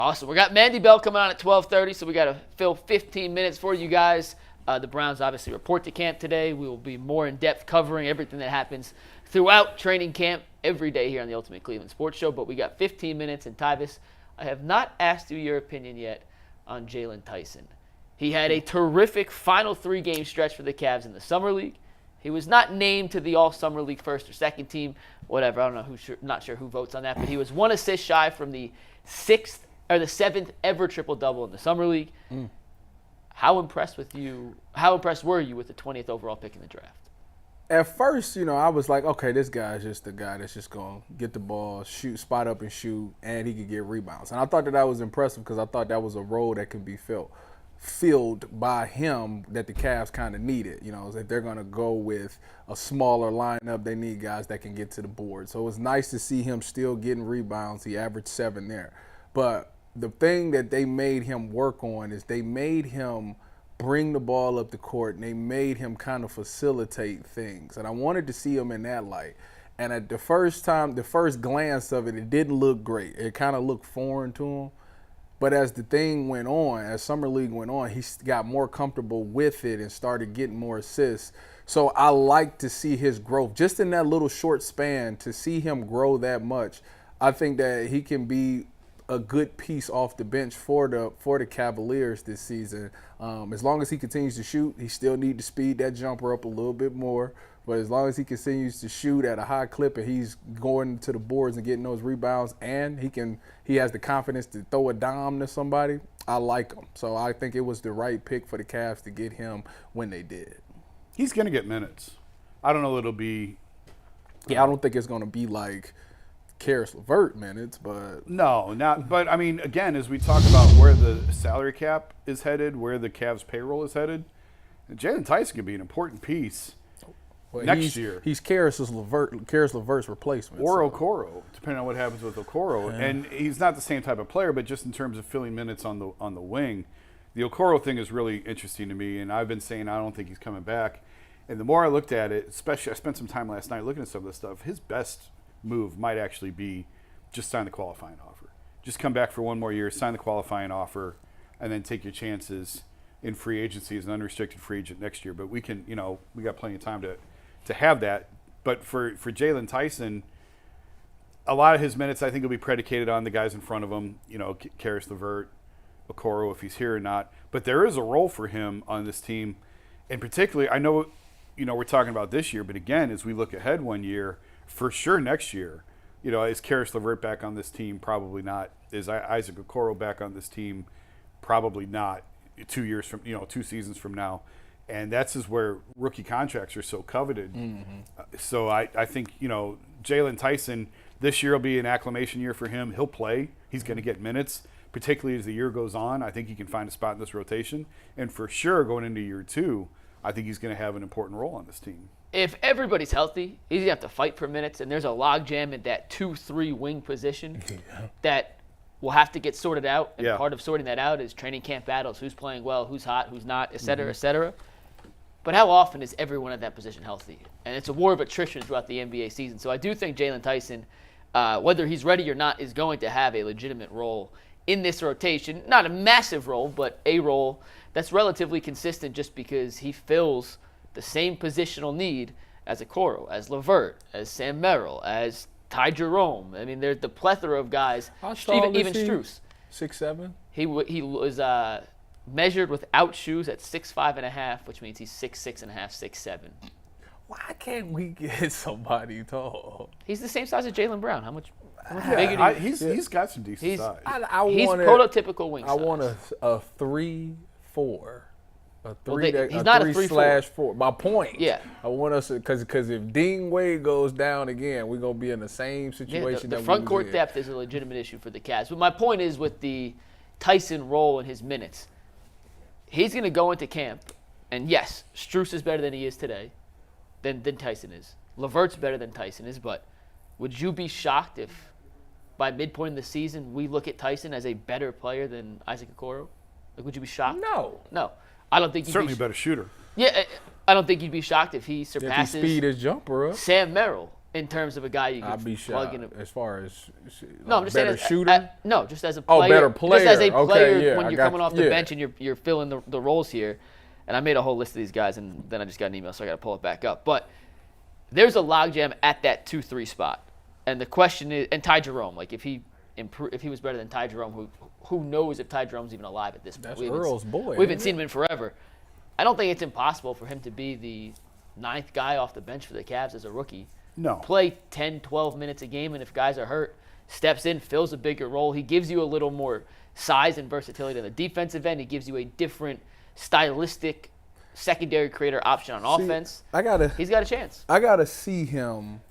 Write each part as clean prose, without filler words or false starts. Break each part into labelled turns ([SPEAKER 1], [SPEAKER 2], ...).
[SPEAKER 1] Awesome. We got Mandy Bell coming on at 12:30, so we got to fill 15 minutes for you guys. The Browns obviously report to camp today. We will be more in-depth covering everything that happens throughout training camp every day here on the Ultimate Cleveland Sports Show. But we got 15 minutes, and Tyvis, I have not asked you your opinion yet on Jaylon Tyson. He had a terrific final 3-game stretch for the Cavs in the Summer League. He was not named to the All-Summer League first or second team, whatever. I don't know not sure who votes on that, but he was 1 assist shy from the 7th ever triple-double in the Summer League. How impressed were you with the 20th overall pick in the draft?
[SPEAKER 2] At first, I was like, okay, this guy's just the guy that's just going to get the ball, shoot, spot up and shoot, and he could get rebounds. And I thought that was impressive because I thought that was a role that could be filled by him that the Cavs kind of needed. If they're going to go with a smaller lineup, they need guys that can get to the board. So it was nice to see him still getting rebounds. He averaged 7 there. But the thing that they made him work on is they made him bring the ball up the court, and they made him kind of facilitate things. And I wanted to see him in that light. And at the first glance of it, it didn't look great. It kind of looked foreign to him. But as the thing went on, as Summer League went on, he got more comfortable with it and started getting more assists. So I like to see his growth. Just in that little short span, to see him grow that much, I think that he can be a good piece off the bench for the Cavaliers this season. As long as he continues to shoot, he still need to speed that jumper up a little bit more. But as long as he continues to shoot at a high clip and he's going to the boards and getting those rebounds, and he has the confidence to throw a dime to somebody, I like him. So I think it was the right pick for the Cavs to get him when they did.
[SPEAKER 3] He's going to get minutes. I don't know if it'll be.
[SPEAKER 2] Yeah, I don't think it's going to be like Caris LeVert minutes, but
[SPEAKER 3] no, not. But I mean, again, as we talk about where the salary cap is headed, where the Cavs payroll is headed, Jaylon Tyson could be an important piece next year.
[SPEAKER 2] He's Caris LeVert's replacement,
[SPEAKER 3] or Okoro, depending on what happens with Okoro. Yeah. And he's not the same type of player, but just in terms of filling minutes on the wing, the Okoro thing is really interesting to me. And I've been saying I don't think he's coming back. And the more I looked at it, especially I spent some time last night looking at some of this stuff, his best move might actually be just sign the qualifying offer. Just come back for one more year, sign the qualifying offer, and then take your chances in free agency as an unrestricted free agent next year. But we can, we got plenty of time to have that. But for Jaylon Tyson, a lot of his minutes I think will be predicated on the guys in front of him, Caris LeVert, Okoro, if he's here or not. But there is a role for him on this team. And particularly, I know, we're talking about this year, but again, as we look ahead one year, for sure next year, is Caris LeVert back on this team? Probably not. Is Isaac Okoro back on this team? Probably not. 2 years from, 2 seasons from now. And that's just where rookie contracts are so coveted. Mm-hmm. So I think, Jaylon Tyson, this year will be an acclimation year for him. He'll play. He's going to get minutes, particularly as the year goes on. I think he can find a spot in this rotation. And for sure, going into year 2, I think he's going to have an important role on this team.
[SPEAKER 1] If everybody's healthy, he's going to have to fight for minutes, and there's a logjam at that 2-3 wing position that will have to get sorted out. And part of sorting that out is training camp battles, who's playing well, who's hot, who's not, et cetera, et cetera. But how often is everyone at that position healthy? And it's a war of attrition throughout the NBA season. So I do think Jaylon Tyson, whether he's ready or not, is going to have a legitimate role in this rotation. Not a massive role, but a role that's relatively consistent just because he fills the same positional need as Okoro, as LeVert, as Sam Merrill, as Ty Jerome. I mean, there's the plethora of guys. Even Strus.
[SPEAKER 2] 6'7"?
[SPEAKER 1] He was measured without shoes at 6'5.5", which means he's 6'6.5", 6'7".
[SPEAKER 2] Why can't we get somebody tall?
[SPEAKER 1] He's the same size as Jaylen Brown. How much bigger do you?
[SPEAKER 3] He's got some decent size.
[SPEAKER 1] He's prototypical wing size.
[SPEAKER 2] I want a 3-4.
[SPEAKER 1] He's not a
[SPEAKER 2] 3/4. My point.
[SPEAKER 1] Yeah.
[SPEAKER 2] I want us because if Dean Wade goes down again, we're gonna be in the same situation.
[SPEAKER 1] The front court depth is a legitimate issue for the Cavs. But my point is with the Tyson role in his minutes, he's gonna go into camp, and yes, Strus is better than he is today, than Tyson is. LeVert's better than Tyson is. But would you be shocked if by midpoint in the season we look at Tyson as a better player than Isaac Okoro? Like, would you be shocked? No. I don't think
[SPEAKER 3] certainly a better shooter.
[SPEAKER 1] Yeah, I don't think you'd be shocked if he surpasses
[SPEAKER 2] if he speed his jumper up.
[SPEAKER 1] Sam Merrill in terms of a guy you
[SPEAKER 2] I'd be
[SPEAKER 1] can plug in.
[SPEAKER 2] as far as
[SPEAKER 1] No, I'm just
[SPEAKER 2] better
[SPEAKER 1] saying
[SPEAKER 2] shooter.
[SPEAKER 1] No, just as a player.
[SPEAKER 2] Oh, better player.
[SPEAKER 1] Just as a player
[SPEAKER 2] Okay, yeah,
[SPEAKER 1] when
[SPEAKER 2] I
[SPEAKER 1] you're
[SPEAKER 2] got
[SPEAKER 1] coming
[SPEAKER 2] you.
[SPEAKER 1] off the
[SPEAKER 2] Yeah.
[SPEAKER 1] bench and you're filling the roles here. And I made a whole list of these guys, and then I just got an email, so I got to pull it back up. But there's a logjam at that 2-3 spot. And the question is, and Ty Jerome, like if he was better than Ty Jerome, who knows if Ty Jerome's even alive at this point?
[SPEAKER 2] That's Earl's boy.
[SPEAKER 1] We haven't seen him in forever. I don't think it's impossible for him to be the 9th guy off the bench for the Cavs as a rookie.
[SPEAKER 3] No.
[SPEAKER 1] Play 10, 12 minutes a game, and if guys are hurt, steps in, fills a bigger role. He gives you a little more size and versatility on the defensive end. He gives you a different stylistic secondary creator option on offense. He's got a chance.
[SPEAKER 2] I gotta see him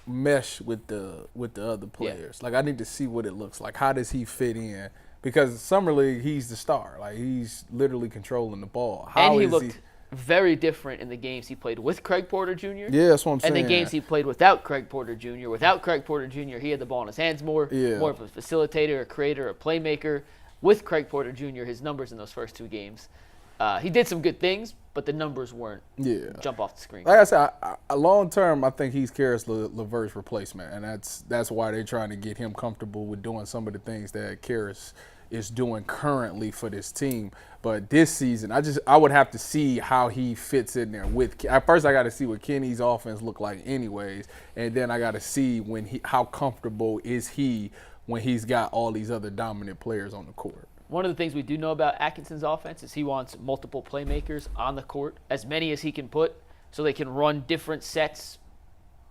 [SPEAKER 2] mesh with the other players. Like I need to see what it looks like. How does he fit in? Because Summer League, he's the star. Like he's literally controlling the ball.
[SPEAKER 1] And he looked very different in the games he played with Craig Porter Jr.
[SPEAKER 2] Yeah, that's what I'm saying.
[SPEAKER 1] And the games he played without Craig Porter Jr. Without Craig Porter Jr., he had the ball in his hands more of a facilitator, a creator, a playmaker. With Craig Porter Jr., his numbers in those first 2 games, he did some good things, but the numbers weren't jump off the screen.
[SPEAKER 2] Like I said, long term, I think he's Karis LeVert's replacement, and that's why they're trying to get him comfortable with doing some of the things that Karis is doing currently for this team. But this season, I would have to see how he fits in there. At first, I got to see what Kenny's offense look like, anyways, and then I got to see how comfortable is he when he's got all these other dominant players on the court.
[SPEAKER 1] One of the things we do know about Atkinson's offense is he wants multiple playmakers on the court, as many as he can put, so they can run different sets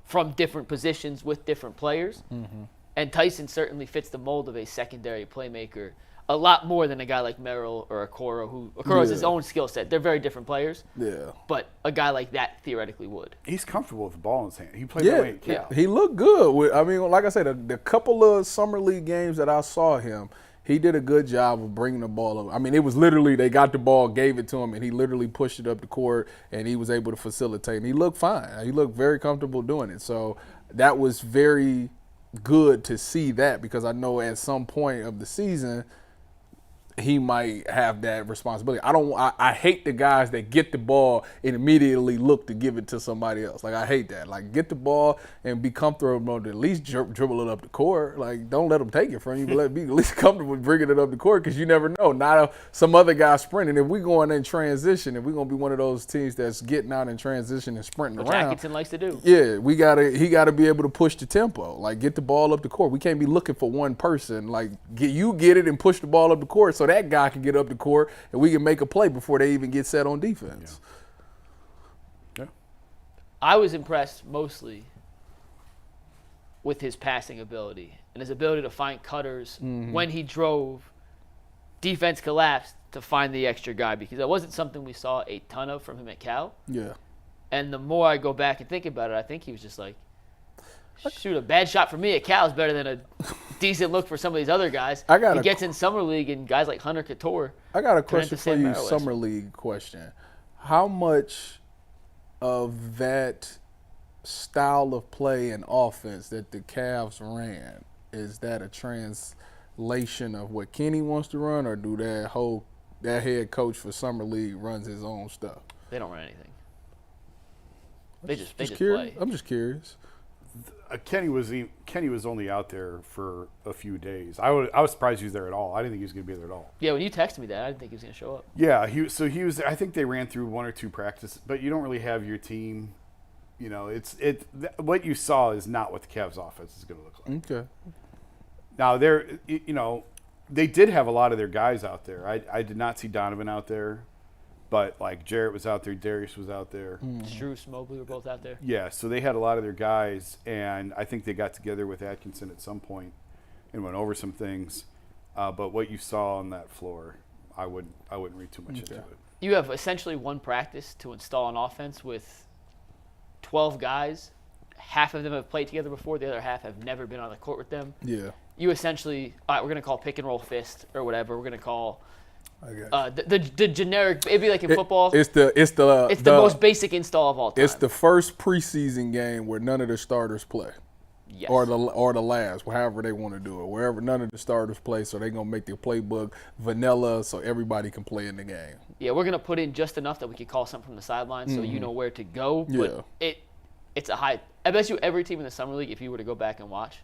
[SPEAKER 1] from different positions with different players. Mm-hmm. And Tyson certainly fits the mold of a secondary playmaker a lot more than a guy like Merrill or Okoro, Okoro has his own skill set. They're very different players. Yeah. But a guy like that theoretically would.
[SPEAKER 3] He's comfortable with the ball in his hand. He played that way.
[SPEAKER 2] Yeah, he looked good. I mean, like I said, the couple of Summer League games that I saw him, he did a good job of bringing the ball up. I mean, it was literally they got the ball, gave it to him, and he literally pushed it up the court, and he was able to facilitate. And he looked fine. He looked very comfortable doing it. So that was very good to see that, because I know at some point of the season he might have that responsibility. I hate the guys that get the ball and immediately look to give it to somebody else. Like, I hate that. Like, get the ball and be comfortable to at least dribble it up the court. Like, don't let them take it from you, but be at least comfortable with bringing it up the court, because you never know. Not some other guy sprinting. If we going in transition, if we're going to be one of those teams that's getting out in transition and sprinting
[SPEAKER 1] Which
[SPEAKER 2] around.
[SPEAKER 1] Atkinson likes to do.
[SPEAKER 2] Yeah, he got to be able to push the tempo. Like, get the ball up the court. We can't be looking for one person. Like, get it and push the ball up the court so that guy can get up the court and we can make a play before they even get set on defense.
[SPEAKER 3] Yeah.
[SPEAKER 1] I was impressed mostly with his passing ability and his ability to find cutters when he drove. Defense collapsed to find the extra guy, because that wasn't something we saw a ton of from him at Cal.
[SPEAKER 2] Yeah.
[SPEAKER 1] And the more I go back and think about it, I think he was just like, shoot, a bad shot for me at Cal is better than a decent look for some of these other guys. He gets in Summer League, and guys like Hunter Couture.
[SPEAKER 2] I got a question for you, Summer League question. How much of that style of play and offense that the Cavs ran, is that a translation of what Kenny wants to run, or do that head coach for Summer League runs his own stuff?
[SPEAKER 1] They don't run anything. They just
[SPEAKER 2] curious.
[SPEAKER 1] play.
[SPEAKER 2] I'm just curious.
[SPEAKER 3] Kenny was only out there for a few days. I was surprised he was there at all. I didn't think he was going to be there at all.
[SPEAKER 1] Yeah, when you texted me that, I didn't think he was going to show up.
[SPEAKER 3] Yeah, he was. I think they ran through 1 or 2 practices, but you don't really have your team. You know, what you saw is not what the Cavs offense is going to look like.
[SPEAKER 2] Okay.
[SPEAKER 3] Now they did have a lot of their guys out there. I did not see Donovan out there. But, like, Jarrett was out there, Darius was out there.
[SPEAKER 1] Struce, Mobley were both out there.
[SPEAKER 3] Yeah, so they had a lot of their guys, and I think they got together with Atkinson at some point and went over some things. But what you saw on that floor, I wouldn't read too much into it.
[SPEAKER 1] You have essentially one practice to install an offense with 12 guys. Half of them have played together before. The other half have never been on the court with them.
[SPEAKER 2] Yeah.
[SPEAKER 1] You essentially, all right, we're going to call pick and roll fist or whatever. We're going to call the generic, it'd be like in football.
[SPEAKER 2] It's the
[SPEAKER 1] most basic install of all time.
[SPEAKER 2] It's the first preseason game where none of the starters play.
[SPEAKER 1] Yes.
[SPEAKER 2] Or the last, however they want to do it. Wherever none of the starters play, so they're gonna make the playbook vanilla so everybody can play in the game.
[SPEAKER 1] Yeah, we're gonna put in just enough that we could call something from the sideline so you know where to go. But it's a high. I bet you every team in the summer league, if you were to go back and watch,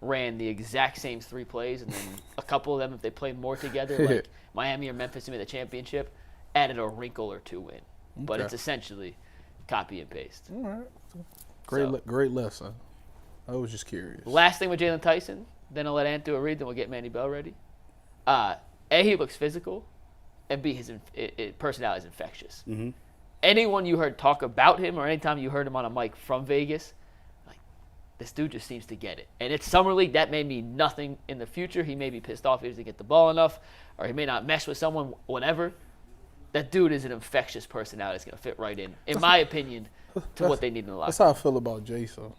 [SPEAKER 1] ran the exact same 3 plays, and then a couple of them, if they played more together, like Miami or Memphis who made the championship, added a wrinkle or 2 in. But it's essentially copy and paste.
[SPEAKER 2] All right. Great lesson. I was just curious.
[SPEAKER 1] Last thing with Jaylon Tyson, then I'll let Ant do a read, then we'll get Manny Bell ready. A, he looks physical, and B, his personality is infectious.
[SPEAKER 3] Mm-hmm.
[SPEAKER 1] Anyone you heard talk about him or anytime you heard him on a mic from Vegas, like, this dude just seems to get it. And it's summer league. That may mean nothing in the future. He may be pissed off he doesn't get the ball enough, or he may not mesh with someone, whatever. That dude is an infectious personality. It's going to fit right in my opinion, to what they need in the locker room.
[SPEAKER 2] That's how I feel about Jason.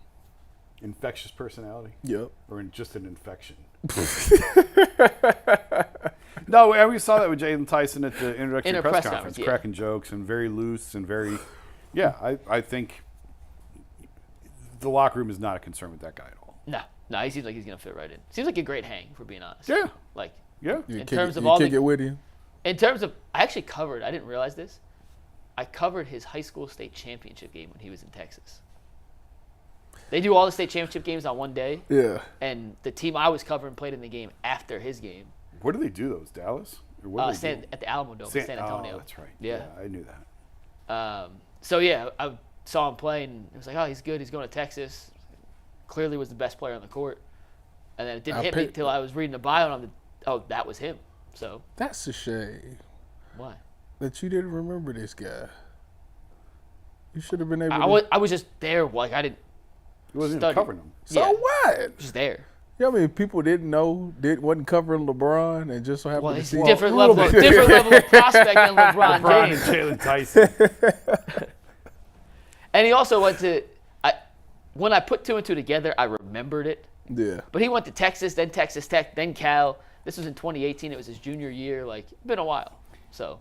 [SPEAKER 3] Infectious personality?
[SPEAKER 2] Yep.
[SPEAKER 3] Or just an infection? No, and we saw that with Jaylon Tyson at the introductory press conference, cracking jokes and very loose and very, I think the locker room is not a concern with that guy at all.
[SPEAKER 1] No, he seems like he's going to fit right in. Seems like a great hang, for being honest.
[SPEAKER 3] Yeah.
[SPEAKER 1] Like,
[SPEAKER 2] in terms of all the,
[SPEAKER 1] it with you? In terms of, I actually covered, I didn't realize this, I covered his high school state championship game when he was in Texas. They do all the state championship games on one day.
[SPEAKER 2] Yeah.
[SPEAKER 1] And the team I was covering played in the game after his game.
[SPEAKER 3] Where do they do those? Dallas? Or what do
[SPEAKER 1] at the Alamo Dome in San Antonio.
[SPEAKER 3] Oh, that's right.
[SPEAKER 1] Yeah.
[SPEAKER 3] I knew that.
[SPEAKER 1] I saw him play, and it was like, oh, he's good. He's going to Texas. Clearly was the best player on the court. And then it didn't hit me until I was reading the bio, and that was him. So
[SPEAKER 2] that's a shame.
[SPEAKER 1] Why?
[SPEAKER 2] That you didn't remember this guy. You should have been able
[SPEAKER 1] I was just there. Like, I didn't.
[SPEAKER 3] He wasn't even covering him.
[SPEAKER 2] So what?
[SPEAKER 1] Just there.
[SPEAKER 2] Yeah, I mean, people didn't know, wasn't covering LeBron, and just so happened to see
[SPEAKER 1] different level of prospect than LeBron James.
[SPEAKER 3] And Jaylon Tyson.
[SPEAKER 1] And he also went to. When I put 2 and 2 together, I remembered it.
[SPEAKER 2] Yeah.
[SPEAKER 1] But he went to Texas, then Texas Tech, then Cal. This was in 2018. It was his junior year. Like, it's been a while. So.